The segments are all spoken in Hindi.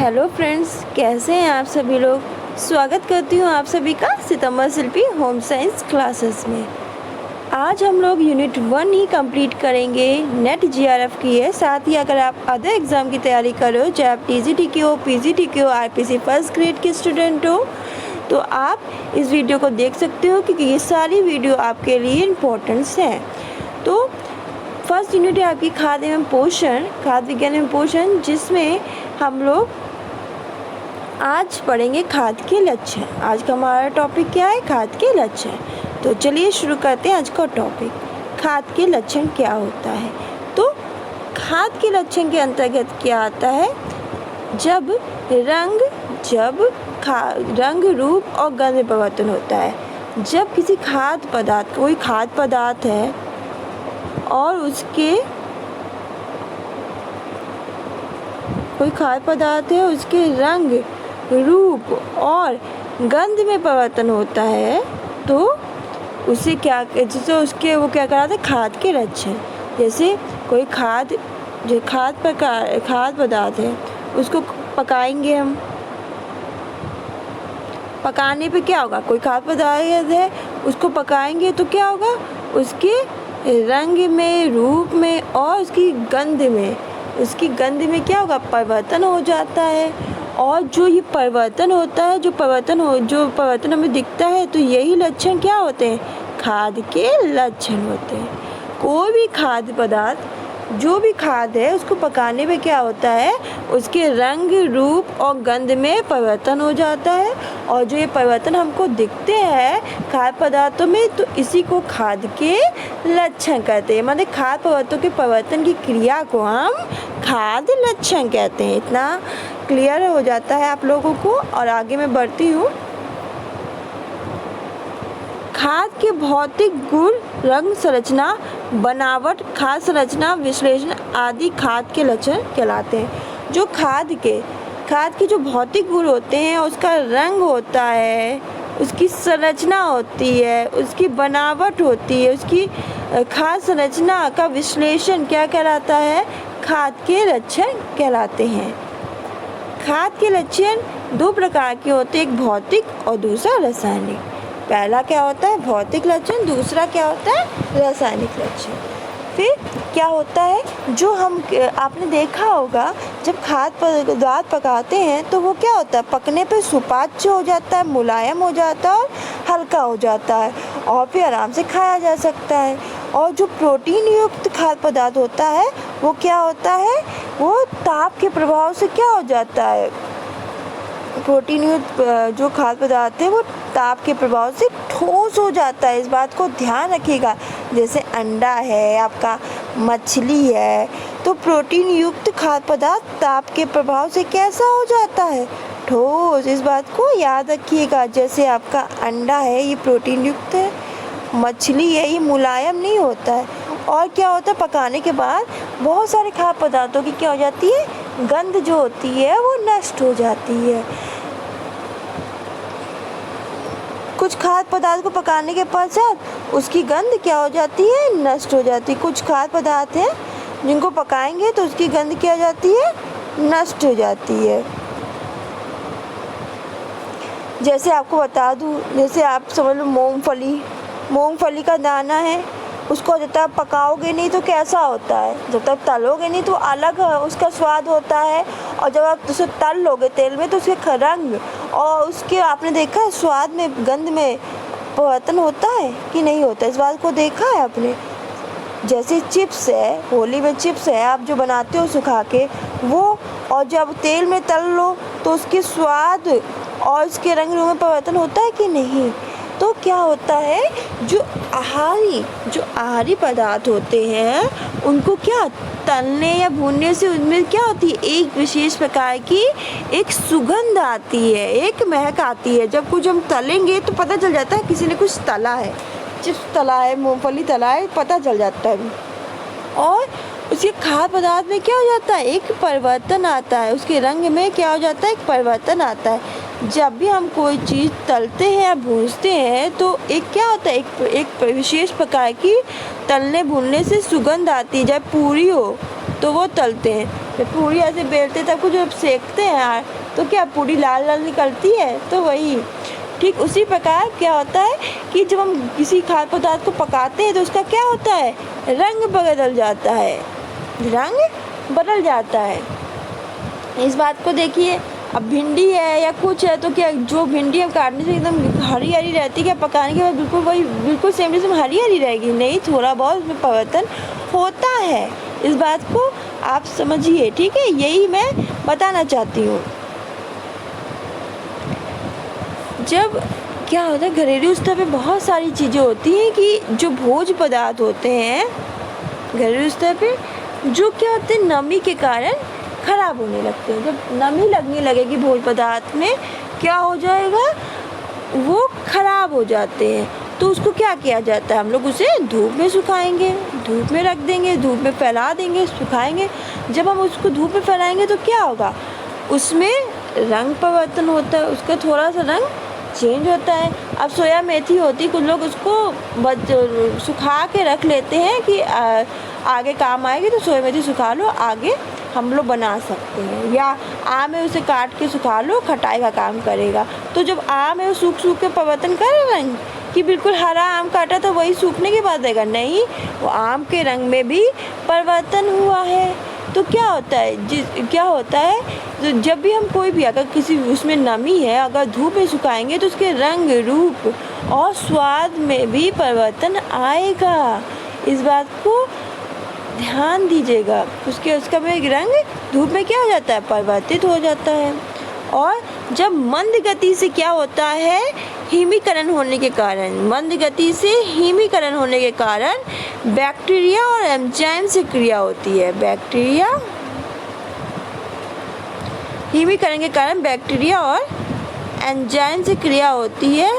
हेलो फ्रेंड्स, कैसे हैं आप सभी लोग। स्वागत करती हूँ आप सभी का सितम्बर शिल्पी होम साइंस क्लासेस में। आज हम लोग यूनिट 1 ही कंप्लीट करेंगे। नेट जीआरएफ की है। साथ ही अगर आप अदर एग्ज़ाम की तैयारी कर रहे हो, चाहे आप टीजीटी की हो, पीजीटी की हो, आरपीसी फर्स्ट ग्रेड के स्टूडेंट हो, तो आप इस वीडियो को देख सकते हो क्योंकि ये सारी वीडियो आपके लिए इम्पोर्टेंट्स हैं। तो फर्स्ट यूनिट है आपकी खाद्य एवं पोषण, खाद्य विज्ञान एवं पोषण, जिसमें हम लोग आज पढ़ेंगे खाद्य के लक्षण। आज का हमारा टॉपिक क्या है? खाद्य के लक्षण। तो चलिए शुरू करते हैं आज का टॉपिक। खाद्य के लक्षण क्या होता है? तो खाद्य के लक्षण के अंतर्गत क्या आता है? जब रंग, रूप और गंध में परिवर्तन होता है। जब किसी खाद्य पदार्थ, कोई खाद्य पदार्थ है और उसके रंग, रूप और गंध में परिवर्तन होता है, तो उसे क्या कहलाता है? खाद्य के लक्षण। जैसे कोई खाद्य पदार्थ है, उसको पकाएंगे हम। पकाने पे क्या होगा? कोई खाद्य पदार्थ है, उसको पकाएंगे तो क्या होगा? उसके रंग में, रूप में और उसकी गंध में क्या होगा? परिवर्तन हो जाता है। और जो ये परिवर्तन होता है, जो परिवर्तन हमें दिखता है, तो यही लक्षण क्या होते हैं? खाद्य के लक्षण होते हैं। कोई भी खाद्य पदार्थ, जो भी खाद्य है, उसको पकाने में क्या होता है? उसके रंग, रूप और गंध में परिवर्तन हो जाता है। और जो ये परिवर्तन हमको दिखते हैं खाद्य पदार्थों में, तो इसी को खाद्य के लक्षण कहते हैं। मतलब खाद्य पदार्थों के परिवर्तन की क्रिया को हम खाद्य लक्षण कहते हैं। इतना क्लियर हो जाता है आप लोगों को। और आगे मैं बढ़ती हूँ। खाद्य के भौतिक गुण, रंग, संरचना, बनावट, खाद्य संरचना, विश्लेषण आदि खाद्य के लक्षण कहलाते हैं। जो खाद्य के जो भौतिक गुण होते हैं, उसका रंग होता है, उसकी संरचना होती है, उसकी बनावट होती है, उसकी खाद्य संरचना का विश्लेषण क्या कहलाता है? खाद्य के लक्षण कहलाते हैं। खाद्य के लक्षण दो प्रकार के होते हैं, एक भौतिक और दूसरा रासायनिक। पहला क्या होता है? भौतिक लक्षण। दूसरा क्या होता है? रासायनिक लक्षण। फिर क्या होता है? जो आपने देखा होगा, जब खाद्य पदार्थ पकाते हैं तो वो क्या होता है? पकने पे सुपाच्य हो जाता है, मुलायम हो जाता है और हल्का हो जाता है, और फिर आराम से खाया जा सकता है। और जो प्रोटीन युक्त खाद्य पदार्थ होता है, वो क्या होता है? वो ताप के प्रभाव से क्या हो जाता है? प्रोटीन युक्त जो खाद्य पदार्थ है, वो ताप के प्रभाव से ठोस हो जाता है। इस बात को ध्यान रखिएगा। जैसे अंडा है, आपका मछली है, तो प्रोटीन युक्त खाद्य पदार्थ ताप के प्रभाव से कैसा हो जाता है? ठोस। इस बात को याद रखिएगा। जैसे आपका अंडा है, ये प्रोटीन युक्त है, मछली है, ये मुलायम नहीं होता है। और क्या होता है? पकाने के बाद बहुत सारे खाद्य पदार्थों की क्या हो जाती है? गंध जो होती है वो नष्ट हो जाती है। कुछ खाद्य पदार्थ को पकाने के पश्चात उसकी गंध क्या हो जाती है? नष्ट हो जाती है। कुछ खाद्य पदार्थ हैं जिनको पकाएंगे तो उसकी गंध क्या हो जाती है? नष्ट हो जाती है। जैसे आपको बता दूं, जैसे आप समझ लो मूंगफली का दाना है, उसको जब तक पकाओगे नहीं तो कैसा होता है? जब तक तलोगे नहीं तो अलग उसका स्वाद होता है, और जब आप उसे तल लोगे तेल में तो उसके रंग और उसके आपने देखा है स्वाद में, गंध में परिवर्तन होता है कि नहीं होता? इस बात को देखा है आपने? जैसे चिप्स है, होली में चिप्स है, आप जो बनाते हो सुखा के वो, और जब तेल में तल लो तो उसके स्वाद और उसके रंग रूप में परिवर्तन होता है कि नहीं? तो क्या होता है? जो आहारी पदार्थ होते हैं, उनको क्या तलने या भूनने से उनमें क्या होती है? एक विशेष प्रकार की एक सुगंध आती है, एक महक आती है। जब कुछ हम तलेंगे तो पता चल जाता है किसी ने कुछ तला है, चिप्स तला है, मूंगफली तला है, पता चल जाता है। और उसके खाद्य पदार्थ में क्या हो जाता है? एक परिवर्तन आता है। उसके रंग में क्या हो जाता है? एक परिवर्तन आता है। जब भी हम कोई चीज़ तलते हैं या भूनते हैं तो एक क्या होता है? एक विशेष प्रकार की तलने भूनने से सुगंध आती है। जब पूरी हो तो वो तलते हैं, जब पूरी ऐसे बेलते तब को जब सेकते हैं यार तो क्या पूरी लाल लाल निकलती है। तो वही ठीक उसी प्रकार क्या होता है कि जब हम किसी खाद्य पदार्थ को पकाते हैं तो उसका क्या होता है, रंग बदल जाता है, रंग बदल जाता है। इस बात को देखिए, अब भिंडी है या कुछ है तो क्या जो भिंडी हम काटने से एकदम हरी हरी रहती है, क्या पकाने के बाद बिल्कुल वही बिल्कुल same to same Hari Hari रहेगी? नहीं, थोड़ा बहुत उसमें परिवर्तन होता है। इस बात को आप समझिए, ठीक है, यही मैं बताना चाहती हूँ। जब क्या होता है घरेलू स्तर पे बहुत सारी चीज़ें होती हैं कि जो भोज्य पदार्थ होते हैं घरेलू स्तर पे, जो क्या होते हैं नमी के कारण खराब होने लगते हैं। जब नमी लगने लगेगी भोज्य पदार्थ में क्या हो जाएगा, वो खराब हो जाते हैं। तो उसको क्या किया जाता है, हम लोग उसे धूप में सुखाएंगे, धूप में रख देंगे, धूप में फैला देंगे, सुखाएंगे। जब हम उसको धूप में फैलाएंगे तो क्या होगा, उसमें रंग परिवर्तन होता है, उसका थोड़ा सा रंग चेंज होता है। अब सोया मेथी होती, कुछ लोग उसको सुखा के रख लेते हैं कि आगे काम आएगी, तो सोया मेथी सुखा लो, आगे हम लोग बना सकते हैं। या आम है, उसे काट के सुखा लो, खटाई का काम करेगा। तो जब आम है वो सूख के परिवर्तन कर रंग कि बिल्कुल हरा आम काटा तो वही सूखने के बाद देगा, नहीं, वो आम के रंग में भी परिवर्तन हुआ है। तो क्या होता है क्या होता है, तो जब भी हम कोई भी अगर किसी उसमें नमी है, अगर धूप में सुखाएंगे तो उसके रंग, रूप और स्वाद में भी परिवर्तन आएगा। इस बात को ध्यान दीजिएगा। उसका में रंग धूप में क्या हो जाता है, परिवर्तित हो जाता है। और जब मंद गति से क्या होता है, हिमीकरण होने के कारण, मंद गति से हिमीकरण होने के कारण बैक्टीरिया और एंजाइम से क्रिया होती है। बैक्टीरिया हिमीकरण के कारण बैक्टीरिया और एंजाइम से क्रिया होती है,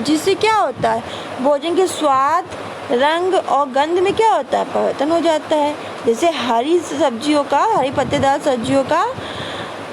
जिससे क्या होता है, भोजन के स्वाद, रंग और गंध में क्या होता है, परिवर्तन हो जाता है। जैसे हरी सब्जियों का, हरी पत्तेदार सब्जियों का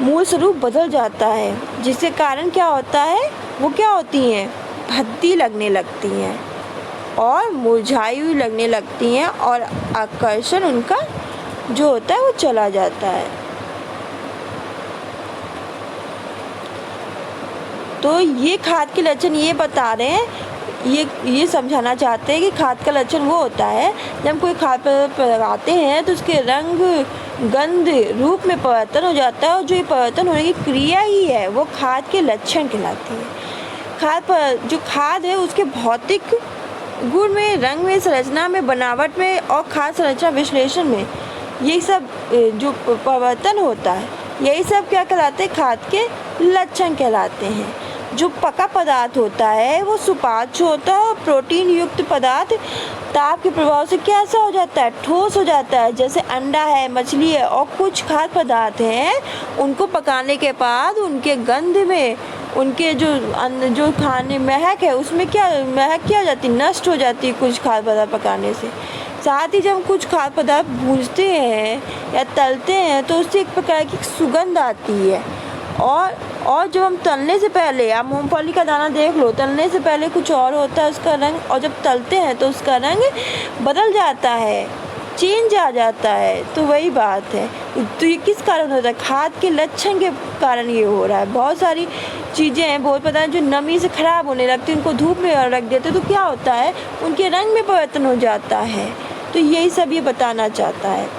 मूल स्वरूप बदल जाता है, जिसके कारण क्या होता है, वो क्या होती हैं, भद्दी लगने लगती हैं और मुरझाई हुई लगने लगती हैं और आकर्षण उनका जो होता है वो चला जाता है। तो ये खाद के लक्षण ये बता रहे हैं, ये समझाना चाहते हैं कि खाद का लक्षण वो होता है जब हम कोई खाद लगाते हैं तो उसके रंग, गंध, रूप में परिवर्तन हो जाता है, और जो ये परिवर्तन होने की क्रिया ही है वो खाद के लक्षण कहलाती है। जो खाद है उसके भौतिक गुण में, रंग में, संरचना में, बनावट में और खाद संरचना विश्लेषण में ये सब जो परिवर्तन होता है, यही सब क्या कहलाते हैं, खाद के लक्षण कहलाते हैं। जो पका पदार्थ होता है वो सुपाच्य होता है, प्रोटीन युक्त पदार्थ ताप के प्रभाव से कैसा हो जाता है, ठोस हो जाता है। जैसे अंडा है, मछली है और कुछ खाद्य पदार्थ हैं, उनको पकाने के बाद उनके गंध में, उनके जो खाने महक है उसमें क्या महक क्या हो जाती है, नष्ट हो जाती है कुछ खाद्य पदार्थ पकाने से। साथ ही जब हम कुछ खाद्य पदार्थ भूनते हैं या तलते हैं तो उससे एक प्रकार की सुगंध आती है। और जब हम तलने से पहले, आप मूंगफली का दाना देख लो, तलने से पहले कुछ और होता है उसका रंग, और जब तलते हैं तो उसका रंग बदल जाता है, चेंज आ जाता है। तो वही बात है। तो ये किस कारण होता है, खाद के लक्षण के कारण ये हो रहा है। बहुत सारी चीज़ें हैं, बहुत पता है, जो नमी से ख़राब होने लगती है, उनको धूप में रख देते तो क्या होता है, उनके रंग में परिवर्तन हो जाता है। तो यही सब ये बताना चाहता है।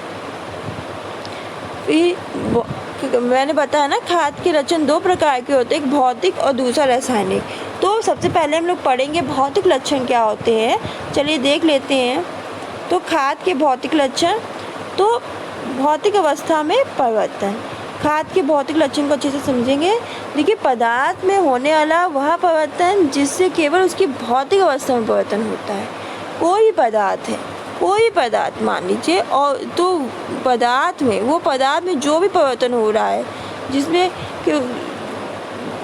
मैंने बताया ना, खाद के लक्षण दो प्रकार के होते हैं, एक भौतिक और दूसरा रासायनिक। तो सबसे पहले हम लोग पढ़ेंगे भौतिक लक्षण क्या होते हैं। चलिए देख लेते हैं। तो खाद के भौतिक लक्षण, तो भौतिक अवस्था में परिवर्तन। खाद के भौतिक लक्षण को अच्छे से समझेंगे। देखिए, पदार्थ में होने वाला वह परिवर्तन जिससे केवल उसकी भौतिक अवस्था में परिवर्तन होता है। कोई पदार्थ है, कोई पदार्थ मान लीजिए, और तो पदार्थ में, वो पदार्थ में जो भी परिवर्तन हो रहा है, जिसमें कि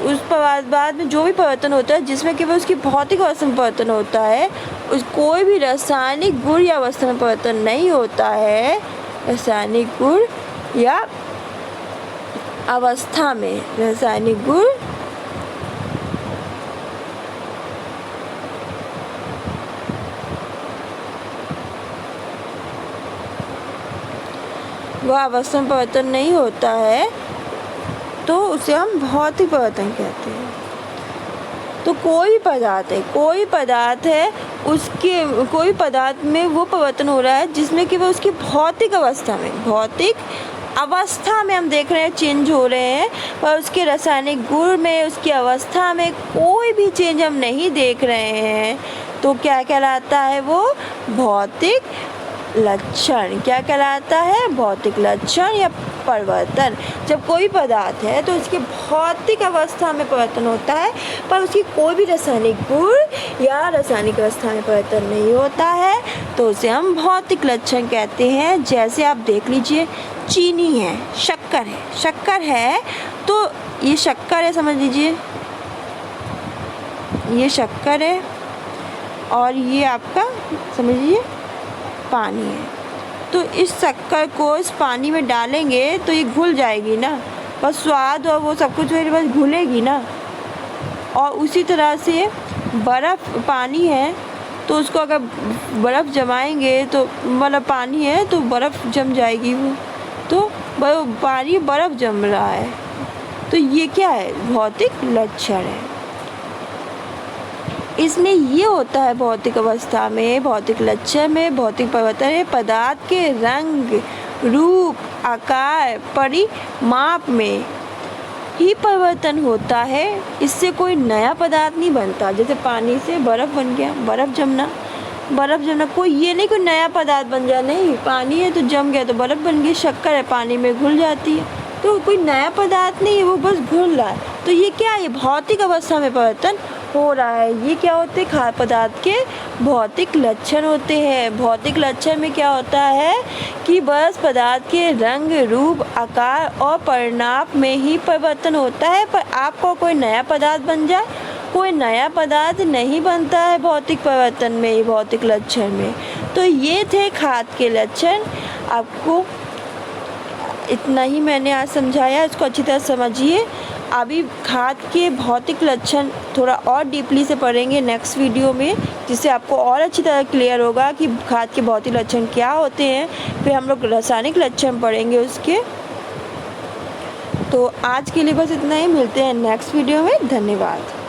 उस पदार्थ में जो भी परिवर्तन होता है जिसमें केवल उसकी भौतिक अवस्था में परिवर्तन होता है, उस कोई भी रासायनिक गुण या अवस्था में परिवर्तन नहीं होता है। रासायनिक गुण या अवस्था में, रासायनिक गुण वह अवस्था में परिवर्तन नहीं होता है तो उसे हम भौतिक परिवर्तन कहते हैं। तो कोई पदार्थ है उसके कोई पदार्थ में वो परिवर्तन हो रहा है जिसमें कि वो उसकी भौतिक अवस्था में हम देख रहे हैं चेंज हो रहे हैं, पर उसके रासायनिक गुण में, उसकी अवस्था में कोई भी चेंज हम नहीं देख रहे हैं। तो क्या कहलाता है वो? भौतिक लक्षण। क्या कहलाता है? भौतिक लक्षण या परिवर्तन। जब कोई पदार्थ है तो उसकी भौतिक अवस्था में परिवर्तन होता है, पर उसकी कोई भी रासायनिक गुण या रासायनिक अवस्था में परिवर्तन नहीं होता है, तो उसे हम भौतिक लक्षण कहते हैं। जैसे आप देख लीजिए, चीनी है, शक्कर है तो ये शक्कर है, समझ लीजिए ये शक्कर है और ये आपका समझ लीजिए पानी है। तो इस शक्कर को इस पानी में डालेंगे तो ये घुल जाएगी ना, बस स्वाद और वो सब कुछ बस घुलेगी ना। और उसी तरह से पानी है तो उसको अगर बर्फ़ जमाएंगे तो मतलब पानी है तो बर्फ़ जम जाएगी, वो तो पानी बर्फ़ जम रहा है। तो ये क्या है? भौतिक लक्षण है। इसमें ये होता है भौतिक अवस्था में, भौतिक लक्षण में भौतिक परिवर्तन है पदार्थ के रंग, रूप, आकार, परिमाप में ही परिवर्तन होता है। इससे कोई नया पदार्थ नहीं बनता। जैसे पानी से बर्फ़ बन गया, बर्फ़ जमना, कोई ये नहीं कोई नया पदार्थ बन जाए, नहीं, पानी है तो जम गया तो बर्फ़ बन गई। शक्कर है, पानी में घुल जाती है, तो कोई नया पदार्थ नहीं है, वो बस घुल रहा है। तो ये क्या है? भौतिक अवस्था में परिवर्तन हो रहा है। ये क्या होते हैं? खाद्य पदार्थ के भौतिक लक्षण होते हैं। भौतिक लक्षण में क्या होता है कि बस पदार्थ के रंग, रूप, आकार और परिमाप में ही परिवर्तन होता है, पर आपको कोई नया पदार्थ बन जाए, कोई नया पदार्थ नहीं बनता है भौतिक परिवर्तन में, भौतिक लक्षण में। तो ये थे खाद्य के लक्षण। आपको इतना ही मैंने आज समझाया, इसको अच्छी तरह समझिए। अभी खाद्य के भौतिक लक्षण थोड़ा और डीपली से पढ़ेंगे नेक्स्ट वीडियो में, जिससे आपको और अच्छी तरह क्लियर होगा कि खाद्य के भौतिक लक्षण क्या होते हैं। फिर हम लोग रासायनिक लक्षण पढ़ेंगे उसके। तो आज के लिए बस इतना ही, मिलते हैं नेक्स्ट वीडियो में। धन्यवाद।